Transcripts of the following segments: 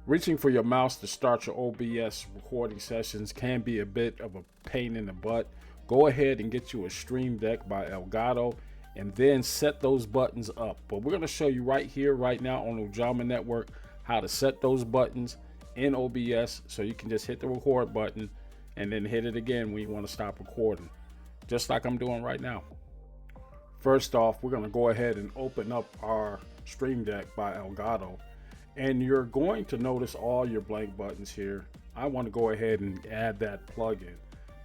Reaching for your mouse to start your OBS recording sessions can be a bit of a pain in the butt. Go ahead and get you a Stream Deck by Elgato and then set those buttons up. But we're going to show you right here, right now on Ujamaa Network, how to set those buttons in OBS so you can just hit the record button and then hit it again when you want to stop recording, just like I'm doing right now. First off, we're going to go ahead and open up our Stream Deck by Elgato. And you're going to notice all your blank buttons here. I want to go ahead and add that plugin.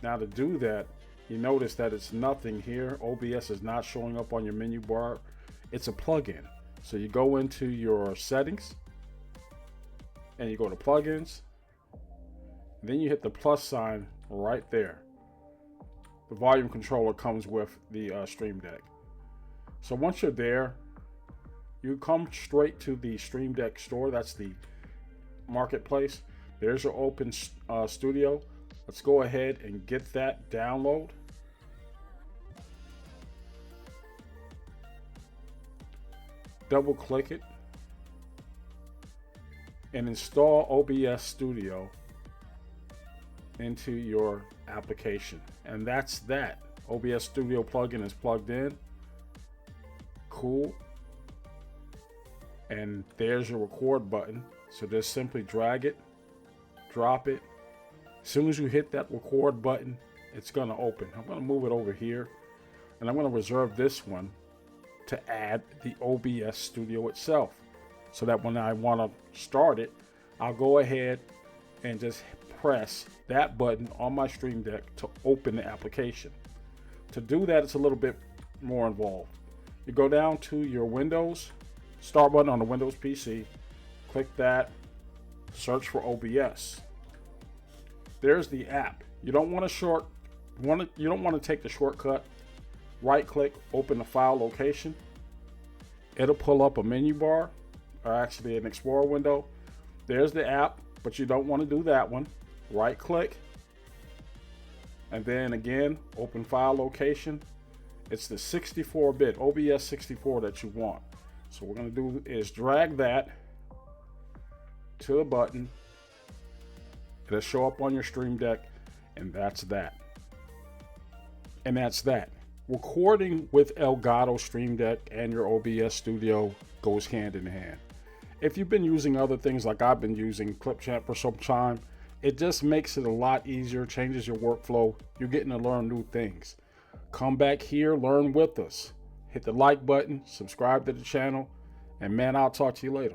Now to do that, you notice that it's nothing here. OBS is not showing up on your menu bar. It's a plugin. So you go into your settings and you go to plugins. Then you hit the plus sign right there. The volume controller comes with the Stream Deck. So once you're there, you come straight to the Stream Deck store. That's the marketplace. There's your open studio. Let's go ahead and get that download. Double click it and install OBS Studio into your application. And that's that. OBS Studio plugin is plugged in. Cool. And there's your record button. So just simply drag it, drop it. As soon as you hit that record button, it's going to open. I'm going to move it over here and I'm going to reserve this one to add the OBS Studio itself, so that when I want to start it, I'll go ahead and just press that button on my Stream Deck to open the application. To do that, it's a little bit more involved. You go down to your Windows Start button on the Windows PC, click that, search for OBS. There's the app. You don't want to take the shortcut. Right click, open the file location. It'll pull up a menu bar, or actually an Explorer window. There's the app, but you don't want to do that one. Right click, and then again, open file location. It's the 64-bit OBS 64 that you want. So what we're going to do is drag that to the button. It'll show up on your Stream Deck, and that's that. And that's that. Recording with Elgato Stream Deck and your OBS Studio goes hand in hand. If you've been using other things like I've been using Clipchamp for some time, it just makes it a lot easier, changes your workflow. You're getting to learn new things. Come back here, learn with us. Hit the like button, subscribe to the channel, and man, I'll talk to you later.